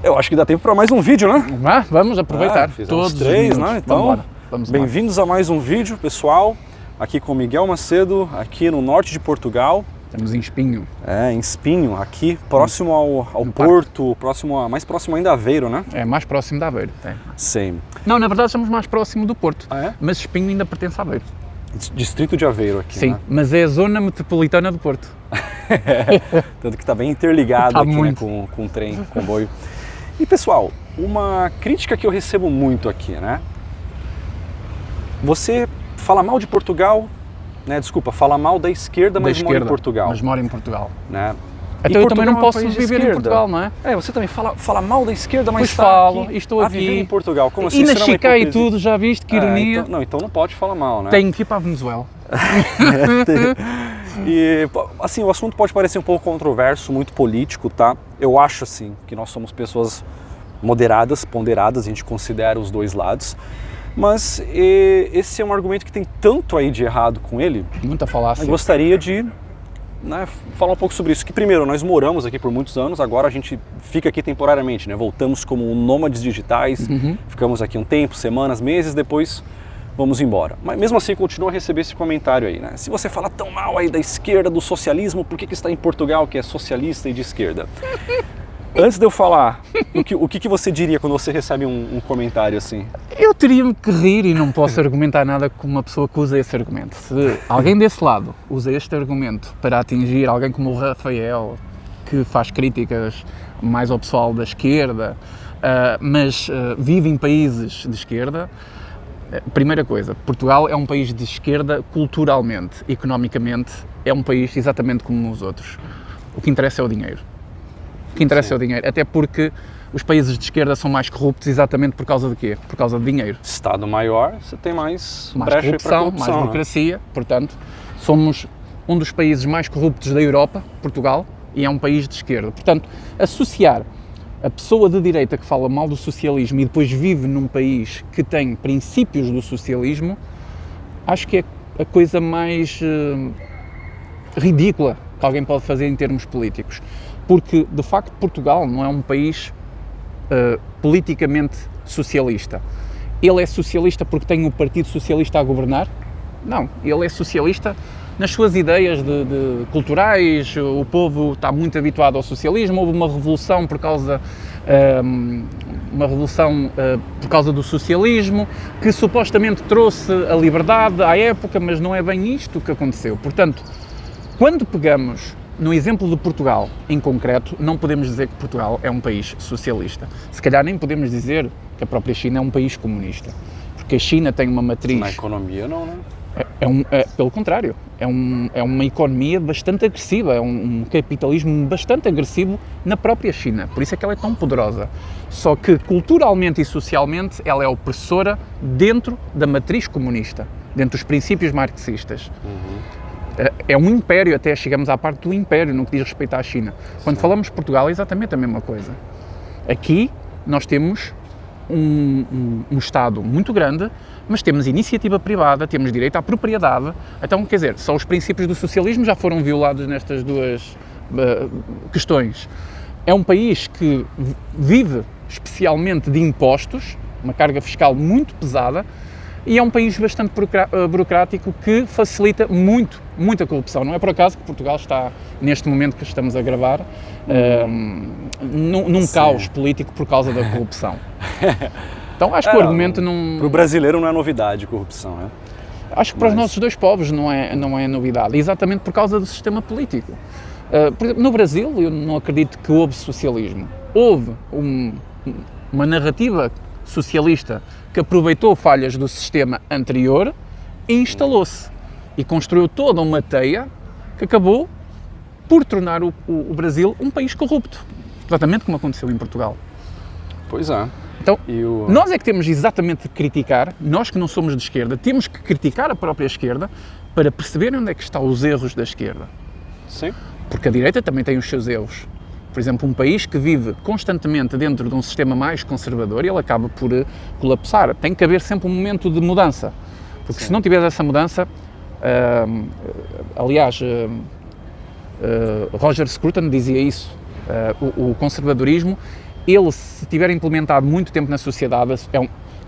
Eu acho que dá tempo para mais um vídeo, né? Vamos aproveitar. Fizemos todos 3, os minutos. né? Então, Vamos bem-vindos a mais um vídeo, pessoal. Aqui com Miguel Macedo, aqui no norte de Portugal. Estamos em Espinho. Em Espinho, aqui próximo ao Porto, mais próximo ainda a Aveiro, né? É mais próximo de Aveiro. Sim. Não, na verdade estamos mais próximo do Porto. Ah, é? Mas Espinho ainda pertence a Aveiro. Distrito de Aveiro aqui, Sim, né? mas é a zona metropolitana do Porto. Tanto que está bem interligado Tá aqui, né, muito. com o trem, com o comboio. E pessoal, uma crítica que eu recebo muito aqui, né? Você fala mal de Portugal, né? Desculpa, fala mal da esquerda, mas mora em Portugal. Mas mora em Portugal. Né? Então eu também não é um posso país de viver em esquerda. Portugal, não é? Você também fala mal da esquerda, mas Pois está falo, aqui e estou a aqui. viver em Portugal. Como assim? E na Isso não é uma Chica e hipocrisia? tudo, já viste que ironia? Então não pode falar mal, né? Tenho que ir para a Venezuela. E, assim, o assunto pode parecer um pouco controverso, muito político, tá? Eu acho, assim, que nós somos pessoas moderadas, ponderadas, a gente considera os dois lados. Mas esse é um argumento que tem tanto aí de errado com ele. Muita falácia. Eu gostaria de falar um pouco sobre isso. Que primeiro, nós moramos aqui por muitos anos, agora a gente fica aqui temporariamente, né? Voltamos como nômades digitais, ficamos aqui um tempo, semanas, meses, depois vamos embora. Mas mesmo assim, continua a receber esse comentário aí, né? Se você fala tão mal aí da esquerda, do socialismo, por que está em Portugal, que é socialista e de esquerda? Antes de eu falar, o que você diria quando você recebe um comentário assim? Eu teria-me que rir e não posso argumentar nada com uma pessoa que usa esse argumento. Se alguém desse lado usa este argumento para atingir alguém como o Rafael, que faz críticas mais ao pessoal da esquerda, mas vive em países de esquerda, primeira coisa, Portugal é um país de esquerda culturalmente, economicamente, é um país exatamente como os outros. O que interessa é o dinheiro. O que interessa é o dinheiro, até porque os países de esquerda são mais corruptos exatamente por causa de quê? Por causa de dinheiro. Estado maior, você tem mais brecha para corrupção, mais burocracia, portanto, somos um dos países mais corruptos da Europa, Portugal, e é um país de esquerda. Portanto, associar a pessoa de direita que fala mal do socialismo e depois vive num país que tem princípios do socialismo, acho que é a coisa mais ridícula que alguém pode fazer em termos políticos. Porque, de facto, Portugal não é um país politicamente socialista. Ele é socialista porque tem o Partido Socialista a governar? Não, ele é socialista nas suas ideias culturais, o povo está muito habituado ao socialismo, houve uma revolução por causa do socialismo, que supostamente trouxe a liberdade à época, mas não é bem isto que aconteceu. Portanto, quando pegamos no exemplo de Portugal, em concreto, não podemos dizer que Portugal é um país socialista. Se calhar nem podemos dizer que a própria China é um país comunista, porque a China tem uma matriz... Na economia não, né? Pelo contrário, é uma economia bastante agressiva, é um capitalismo bastante agressivo na própria China, por isso é que ela é tão poderosa. Só que culturalmente e socialmente ela é opressora dentro da matriz comunista, dentro dos princípios marxistas. É um império, até chegamos à parte do império no que diz respeito à China. Quando falamos de Portugal é exatamente a mesma coisa. Aqui nós temos um Estado muito grande, mas temos iniciativa privada, temos direito à propriedade. Então, quer dizer, só os princípios do socialismo já foram violados nestas duas questões. É um país que vive especialmente de impostos, uma carga fiscal muito pesada, e é um país bastante burocrático que facilita muita corrupção. Não é por acaso que Portugal está, neste momento que estamos a gravar, num caos político por causa da corrupção. Então acho que o argumento não... Para o brasileiro não é novidade corrupção, né? Acho que para os nossos dois povos não é novidade, exatamente por causa do sistema político. Por exemplo, no Brasil eu não acredito que houve socialismo. Houve uma narrativa socialista que aproveitou falhas do sistema anterior e instalou-se e construiu toda uma teia que acabou por tornar o Brasil um país corrupto, exatamente como aconteceu em Portugal. Pois é. Então, nós é que temos exatamente de criticar, nós que não somos de esquerda, temos que criticar a própria esquerda para perceber onde é que estão os erros da esquerda. Sim. Porque a direita também tem os seus erros. Por exemplo, um país que vive constantemente dentro de um sistema mais conservador, ele acaba por colapsar. Tem que haver sempre um momento de mudança, porque se não tiver essa mudança, aliás, Roger Scruton dizia isso, o conservadorismo ele, se tiver implementado muito tempo na sociedade,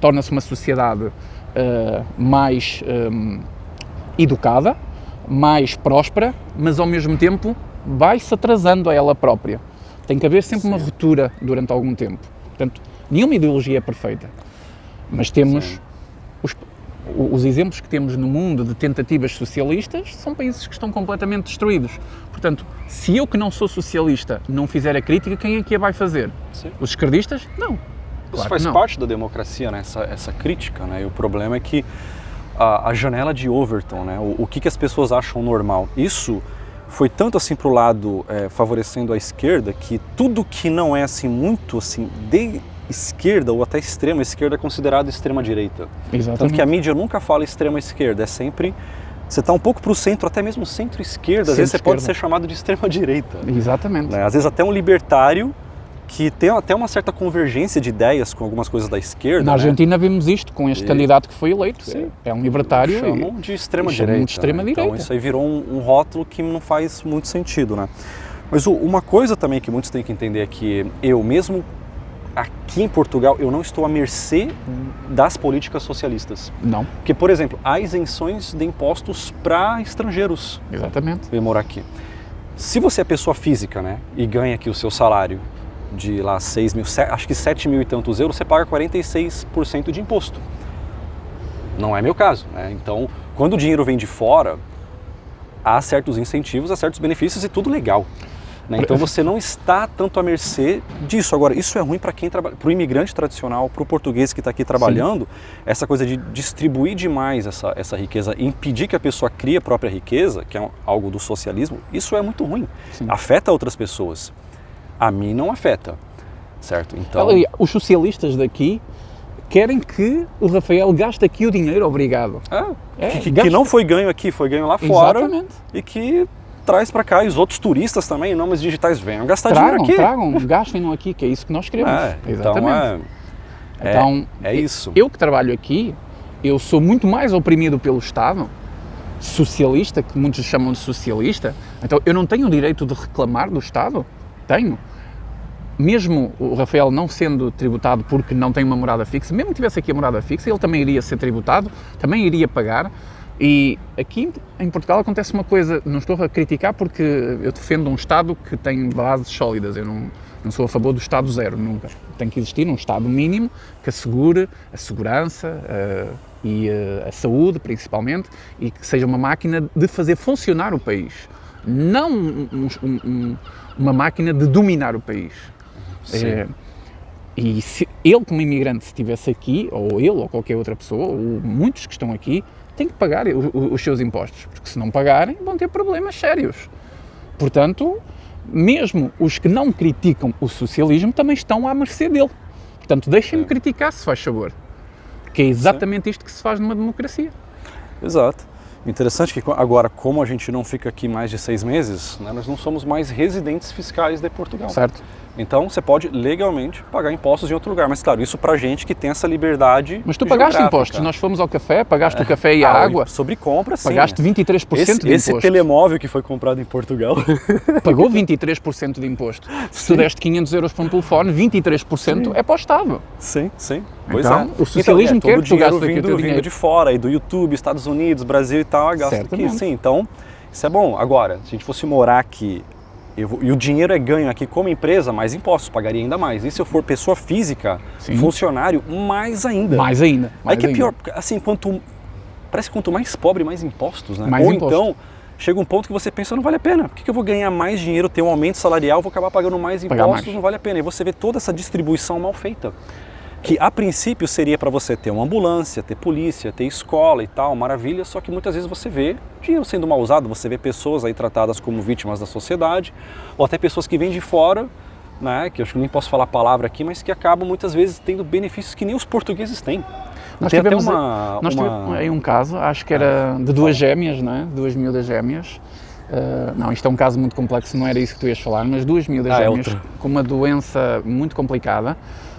torna-se uma sociedade mais educada, mais próspera, mas ao mesmo tempo vai-se atrasando a ela própria. Tem que haver sempre uma ruptura durante algum tempo. Portanto, nenhuma ideologia é perfeita, mas temos os exemplos que temos no mundo de tentativas socialistas são países que estão completamente destruídos. Portanto, se eu que não sou socialista não fizer a crítica, quem é que a vai fazer? Sim. Os esquerdistas? Não. Isso faz parte da democracia, né? essa crítica, né? E o problema é que a janela de Overton, né? O que as pessoas acham normal, isso foi tanto assim para o lado favorecendo a esquerda, que tudo que não é assim muito assim de esquerda ou até extrema esquerda é considerado extrema direita. Exatamente. Tanto que a mídia nunca fala extrema esquerda, é sempre você está um pouco para o centro, até mesmo centro-esquerda, às vezes você pode ser chamado de extrema direita. Exatamente. Né? Às vezes até um libertário que tem até uma certa convergência de ideias com algumas coisas da esquerda. Na Argentina vimos isto com este candidato que foi eleito. Sim. É um libertário. Chamam de extrema direita. De extrema direita. Então isso aí virou um rótulo que não faz muito sentido, né? Mas uma coisa também que muitos têm que entender é que eu mesmo aqui em Portugal, eu não estou à mercê das políticas socialistas. Não. Porque, por exemplo, há isenções de impostos para estrangeiros. Exatamente. Vem morar aqui. Se você é pessoa física, né, e ganha aqui o seu salário de lá 6 mil, acho que 7 mil e tantos euros, você paga 46% de imposto. Não é meu caso, né? Então, quando o dinheiro vem de fora, há certos incentivos, há certos benefícios e tudo legal. Né? Então você não está tanto à mercê disso. Agora, isso é ruim para quem trabalha, para o imigrante tradicional, para o português que está aqui trabalhando. Sim. Essa coisa de distribuir demais essa riqueza e impedir que a pessoa crie a própria riqueza, que é algo do socialismo, isso é muito ruim. Sim. Afeta outras pessoas. A mim não afeta, certo? Então, os socialistas daqui querem que o Rafael gaste aqui o dinheiro, obrigado. Que não foi ganho aqui, foi ganho lá fora. Exatamente. E que traz para cá, e os outros turistas também, nômades digitais, venham gastar dinheiro aqui. Gastem-no aqui, que é isso que nós queremos. Exatamente. Então, é isso. Eu que trabalho aqui, eu sou muito mais oprimido pelo Estado, socialista, que muitos chamam de socialista, então eu não tenho o direito de reclamar do Estado? Tenho. Mesmo o Rafael não sendo tributado porque não tem uma morada fixa, mesmo que tivesse aqui a morada fixa, ele também iria ser tributado, também iria pagar. E aqui em Portugal acontece uma coisa, não estou a criticar porque eu defendo um Estado que tem bases sólidas, eu não sou a favor do Estado zero, nunca. Tem que existir um Estado mínimo que assegure a segurança e a saúde, principalmente, e que seja uma máquina de fazer funcionar o país, não uma máquina de dominar o país. E se ele, como imigrante, se estivesse aqui, ou ele, ou qualquer outra pessoa, ou muitos que estão aqui, têm que pagar os seus impostos, porque se não pagarem vão ter problemas sérios. Portanto, mesmo os que não criticam o socialismo também estão à mercê dele. Portanto, deixem-me criticar, se faz favor, porque é exatamente isto que se faz numa democracia. Exato. Interessante que agora, como a gente não fica aqui mais de 6 meses, né, nós não somos mais residentes fiscais de Portugal. Certo. Então você pode legalmente pagar impostos em outro lugar, mas claro, isso pra gente que tem essa liberdade. Mas tu pagaste impostos, nós fomos ao café, pagaste o café e a água. Sobre compra, sim. Pagaste 23% de imposto. Esse telemóvel que foi comprado em Portugal. Pagou 23% de imposto. Se tu deste 500 euros para um telefone, 23% é para o Estado. Sim. Pois então, o socialismo quer que tu gastes aqui o teu dinheiro. Vindo de fora, e do YouTube, Estados Unidos, Brasil e tal, gasta aqui. Sim, então isso é bom. Agora, se a gente fosse morar aqui, e o dinheiro é ganho aqui como empresa, mais impostos, pagaria ainda mais. E se eu for pessoa física, funcionário, mais ainda. Mais ainda. Aí que é pior, assim, parece que quanto mais pobre, mais impostos, né? Mais Ou imposto. então, chega um ponto que você pensa, não vale a pena. Por que eu vou ganhar mais dinheiro, ter um aumento salarial, vou acabar pagando mais impostos, não vale a pena. E você vê toda essa distribuição mal feita. Que a princípio seria para você ter uma ambulância, ter polícia, ter escola e tal, maravilha, só que muitas vezes você vê dinheiro sendo mal usado, você vê pessoas aí tratadas como vítimas da sociedade, ou até pessoas que vêm de fora, né, que eu acho que nem posso falar a palavra aqui, mas que acabam muitas vezes tendo benefícios que nem os portugueses têm. Nós tivemos aí um caso, acho que era de duas gêmeas, né? 2 miúdas gêmeas. Não, isto é um caso muito complexo, não era isso que tu ias falar, mas 2 miúdas gêmeas com uma doença muito complicada,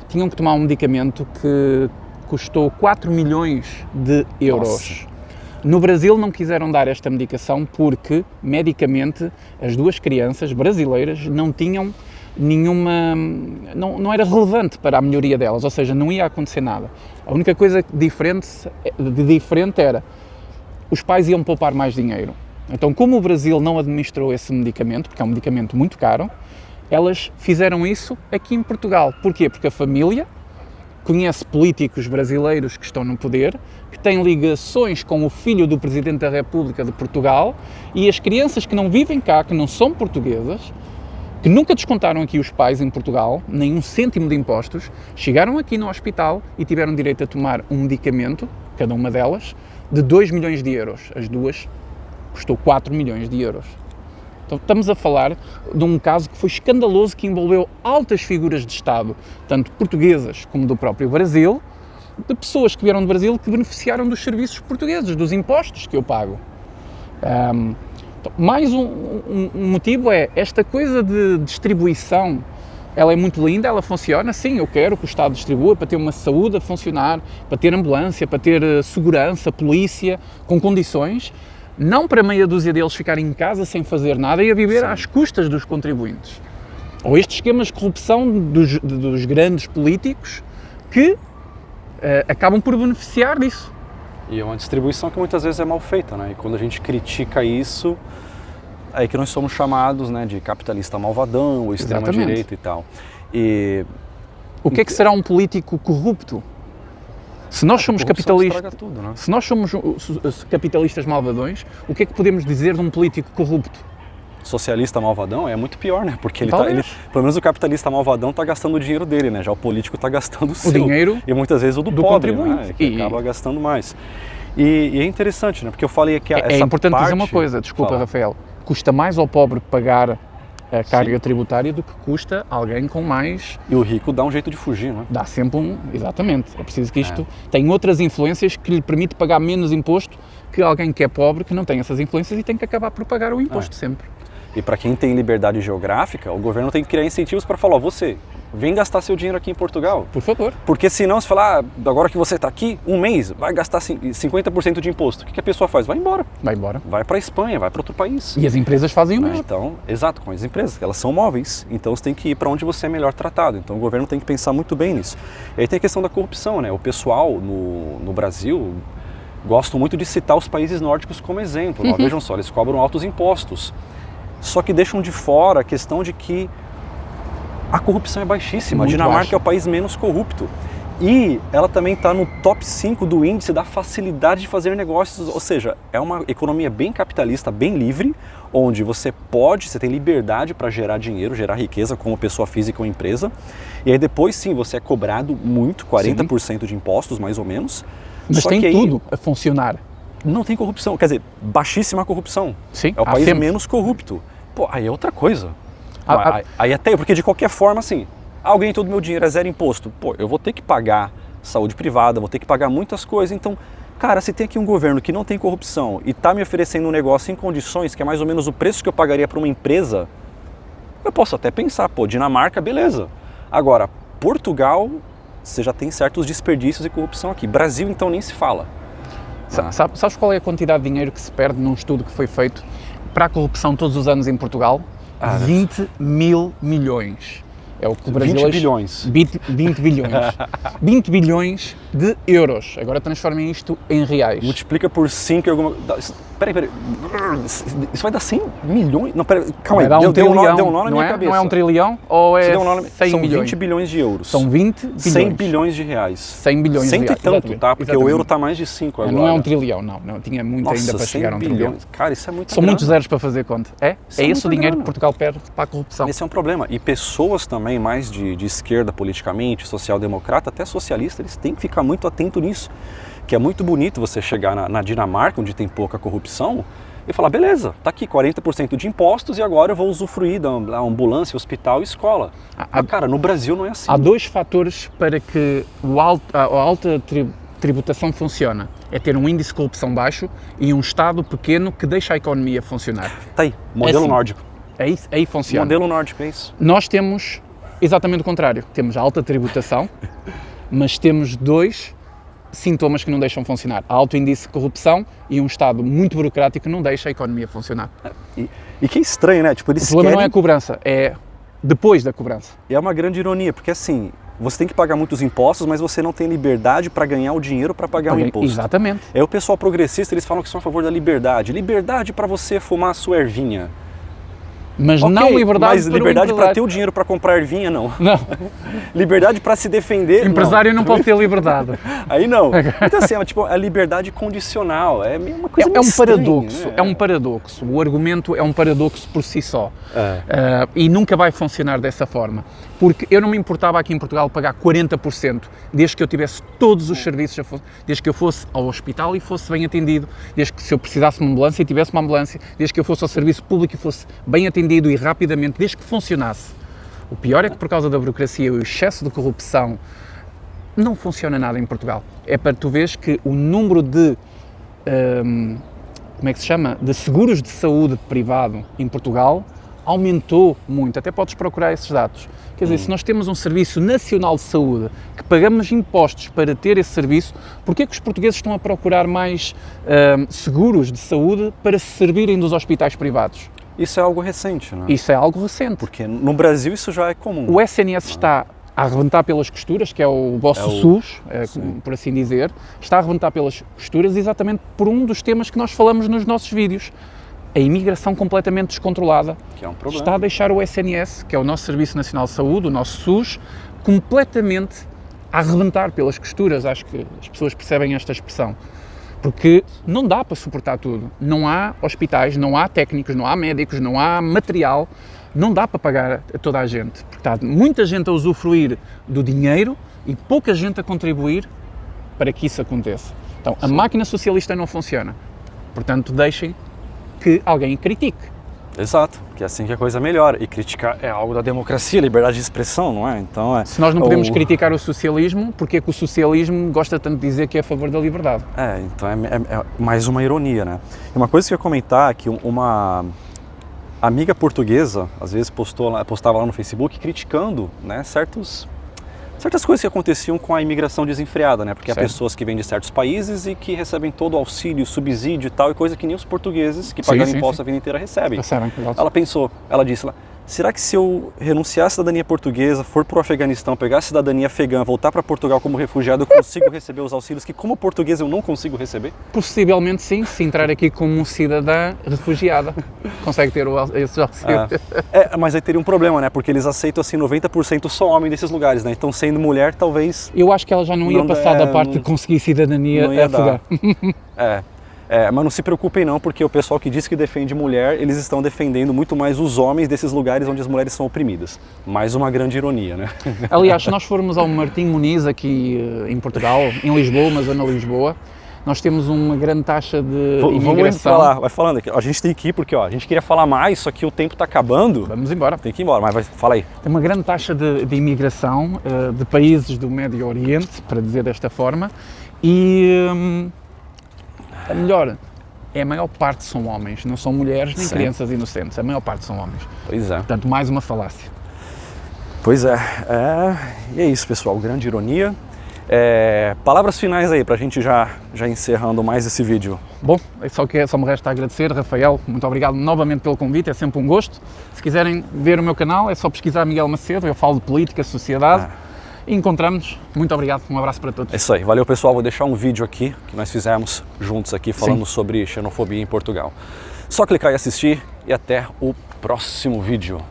tinham que tomar um medicamento que custou 4 milhões de euros. Nossa. No Brasil não quiseram dar esta medicação porque, medicamente, as duas crianças brasileiras não tinham não era relevante para a melhoria delas, ou seja, não ia acontecer nada. A única coisa diferente era os pais iam poupar mais dinheiro. Então, como o Brasil não administrou esse medicamento, porque é um medicamento muito caro, elas fizeram isso aqui em Portugal. Porquê? Porque a família conhece políticos brasileiros que estão no poder, que têm ligações com o filho do Presidente da República de Portugal, e as crianças que não vivem cá, que não são portuguesas, que nunca descontaram aqui os pais em Portugal, nem um cêntimo de impostos, chegaram aqui no hospital e tiveram direito a tomar um medicamento, cada uma delas, de 2 milhões de euros. As duas custou 4 milhões de euros. Então estamos a falar de um caso que foi escandaloso, que envolveu altas figuras de Estado, tanto portuguesas como do próprio Brasil, de pessoas que vieram do Brasil que beneficiaram dos serviços portugueses, dos impostos que eu pago. Então, mais um motivo é esta coisa de distribuição. Ela é muito linda, ela funciona, sim, eu quero que o Estado distribua para ter uma saúde a funcionar, para ter ambulância, para ter segurança, polícia, com condições, não para meia dúzia deles ficarem em casa sem fazer nada e a viver sim, às custas dos contribuintes. Ou estes esquemas de corrupção dos grandes políticos que acabam por beneficiar disso. E é uma distribuição que muitas vezes é mal feita, né? E quando a gente critica isso, é aí que nós somos chamados, né, de capitalista malvadão, ou extrema-direita e tal. E o que é que será um político corrupto? Se nós somos capitalistas, tudo, né? Se nós somos capitalistas malvadões, o que é que podemos dizer de um político corrupto? Socialista malvadão é muito pior, né? Porque pelo menos o capitalista malvadão está gastando o dinheiro dele, né? Já o político está gastando o seu. Dinheiro e muitas vezes o do pobre, contribuinte, né? Que acaba gastando mais. E é interessante, né? Porque eu falei que essa é importante parte... dizer uma coisa, desculpa, Rafael. Custa mais ao pobre pagar a carga tributária do que custa alguém com mais... E o rico dá um jeito de fugir, não é? Dá sempre exatamente. É preciso que isto tem outras influências que lhe permite pagar menos imposto que alguém que é pobre, que não tem essas influências e tem que acabar por pagar o imposto sempre. E para quem tem liberdade geográfica, o governo tem que criar incentivos para falar, você, vem gastar seu dinheiro aqui em Portugal. Por favor. Porque senão, se falar, agora que você está aqui, um mês, vai gastar 50% de imposto. O que a pessoa faz? Vai embora. Vai embora. Vai para a Espanha, vai para outro país. E as empresas fazem o mesmo. Então, exato, com as empresas, elas são móveis, então você tem que ir para onde você é melhor tratado. Então o governo tem que pensar muito bem nisso. E aí tem a questão da corrupção, né? O pessoal no Brasil gosta muito de citar os países nórdicos como exemplo. Vejam só, eles cobram altos impostos. Só que deixam de fora a questão de que a corrupção é baixíssima. Muito a Dinamarca baixa. é o país menos corrupto. E ela também está no top 5 do índice da facilidade de fazer negócios. Ou seja, é uma economia bem capitalista, bem livre, onde você tem liberdade para gerar dinheiro, gerar riqueza como pessoa física ou empresa. E aí depois sim, você é cobrado muito, 40% de impostos mais ou menos. Mas Só tem que aí, tudo a funcionar. não tem corrupção, quer dizer, baixíssima corrupção. Sim, é o país sempre. menos corrupto. Pô, aí é outra coisa. Aí até, porque de qualquer forma, assim, alguém todo meu dinheiro é zero imposto. Pô, eu vou ter que pagar saúde privada, vou ter que pagar muitas coisas. Então, cara, se tem aqui um governo que não tem corrupção e tá me oferecendo um negócio em condições que é mais ou menos o preço que eu pagaria para uma empresa, eu posso até pensar, pô, Dinamarca, beleza. Agora, Portugal, você já tem certos desperdícios e corrupção aqui. Brasil, então, nem se fala. Sabes qual é a quantidade de dinheiro que se perde num estudo que foi feito para a corrupção todos os anos em Portugal? 20 mil milhões. É o que o Brasil... 20 bilhões. 20 bilhões. 20 bilhões de euros. Agora transformem isto em reais. Multiplica por 5 e alguma... Peraí. Isso vai dar 100 milhões? Não, peraí, calma aí. Deu um nó na minha cabeça. Não é 1 trilhão ou é 100 São milhões? 20 bilhões de euros. São 20 bilhões. 100 bilhões de reais. 100 bilhões de reais. Cento e tanto, tá? Porque o euro está mais de 5 agora. Não é 1 trilhão, não. Tinha muito ainda para chegar a 1 trilhão. Cara, isso é muito São muitos zeros para fazer conta. É esse o dinheiro grana que Portugal perde para a corrupção. Esse é um problema. E pessoas também mais de esquerda politicamente, social-democrata, até socialista, eles têm que ficar muito atento nisso. Que é muito bonito você chegar na Dinamarca, onde tem pouca corrupção, e falar, beleza, tá aqui 40% de impostos e agora eu vou usufruir da ambulância, hospital e escola. Mas, cara, no Brasil não é assim. Há dois fatores para que a alta tributação funcione. É ter um índice de corrupção baixo e um Estado pequeno que deixa a economia funcionar. Tá aí, modelo nórdico. Aí funciona. Modelo nórdico, é isso. Nós temos exatamente o contrário. Temos a alta tributação, mas temos dois sintomas que não deixam funcionar. Alto índice de corrupção e um Estado muito burocrático que não deixa a economia funcionar. E que é estranho, né? Tipo, o problema não é a cobrança, é depois da cobrança. E é uma grande ironia, porque assim, você tem que pagar muitos impostos, mas você não tem liberdade para ganhar o dinheiro para pagar o imposto. Exatamente. Aí o pessoal progressista, eles falam que são a favor da liberdade. Liberdade para você fumar a sua ervinha. Mas Ok, não liberdade mas liberdade para ter o dinheiro para comprar ervinha, não. Não. Liberdade para se defender, Empresário não pode ter liberdade. Aí não. Então assim, tipo, a liberdade condicional, é uma coisa É um estranha, paradoxo, né? é um paradoxo. O argumento é um paradoxo por si só. E nunca vai funcionar dessa forma. Porque eu não me importava aqui em Portugal pagar 40%, desde que eu tivesse todos os serviços, desde que eu fosse ao hospital e fosse bem atendido, desde que se eu precisasse de uma ambulância e tivesse uma ambulância, desde que eu fosse ao serviço público e fosse bem atendido e rapidamente, desde que funcionasse. O pior é que por causa da burocracia e o excesso de corrupção, não funciona nada em Portugal. É para tu veres que o número de, como é que se chama, de seguros de saúde privado em Portugal aumentou muito. Até podes procurar esses dados. Quer dizer, se nós temos um Serviço Nacional de Saúde, que pagamos impostos para ter esse serviço, porquê é que os portugueses estão a procurar mais seguros de saúde para se servirem dos hospitais privados? Isso é algo recente, né? Isso é algo recente. Porque no Brasil isso já é comum. O SNS está a arrebentar pelas costuras, que é o vosso SUS, por assim dizer, está a arrebentar pelas costuras exatamente por um dos temas que nós falamos nos nossos vídeos. A imigração completamente descontrolada Que é um problema. está a deixar o SNS, que é o nosso Serviço Nacional de Saúde, o nosso SUS, completamente a arrebentar pelas costuras. Acho que as pessoas percebem esta expressão. Porque não dá para suportar tudo. Não há hospitais, não há técnicos, não há médicos, não há material. Não dá para pagar a toda a gente. Porque está muita gente a usufruir do dinheiro e pouca gente a contribuir para que isso aconteça. Então, a máquina socialista não funciona. Portanto, deixem que alguém critique. Exato, que é assim que a coisa melhora. E criticar é algo da democracia, liberdade de expressão, não é? Então Se nós não podemos criticar o socialismo, porque é que o socialismo gosta tanto de dizer que é a favor da liberdade? Então é mais uma ironia, né? E uma coisa que eu ia comentar é que uma amiga portuguesa, às vezes postava lá no Facebook criticando, né, certas coisas que aconteciam com a imigração desenfreada, né? Porque há pessoas que vêm de certos países e que recebem todo o auxílio, subsídio e tal, e coisa que nem os portugueses que pagaram imposto a vida inteira recebem. Ela disse lá, será que se eu renunciar à cidadania portuguesa, for para o Afeganistão, pegar a cidadania afegã, voltar para Portugal como refugiado, eu consigo receber os auxílios que como português eu não consigo receber? Possivelmente sim, se entrar aqui como cidadã refugiada, consegue ter esses auxílios. Mas aí teria um problema, né? Porque eles aceitam assim 90% só homem desses lugares, né? Então sendo mulher, talvez... Eu acho que ela já não ia passar da parte de conseguir cidadania afegã. Mas não se preocupem não, porque o pessoal que diz que defende mulher, eles estão defendendo muito mais os homens desses lugares onde as mulheres são oprimidas. Mais uma grande ironia, né? Aliás, se nós formos ao Martim Muniz aqui em Portugal, em Lisboa, uma zona de Lisboa, nós temos uma grande taxa de imigração. Vai falando aqui. A gente tem que ir porque a gente queria falar mais, só que o tempo está acabando. Vamos embora. Tem que ir embora, mas fala aí. Tem uma grande taxa de imigração de países do Médio Oriente, para dizer desta forma, e... a maior parte são homens, não são mulheres nem crianças inocentes, a maior parte são homens. Pois é. Portanto, mais uma falácia. Pois é. E é isso, pessoal, grande ironia. Palavras finais aí, pra gente já encerrando mais esse vídeo. Bom, só me resta agradecer, Rafael, muito obrigado novamente pelo convite, é sempre um gosto. Se quiserem ver o meu canal, é só pesquisar Miguel Macedo, eu falo de política, sociedade. E encontramos. Muito obrigado, um abraço para todos. É isso aí, valeu pessoal, vou deixar um vídeo aqui que nós fizemos juntos aqui falando sobre xenofobia em Portugal. Só clicar e assistir e até o próximo vídeo.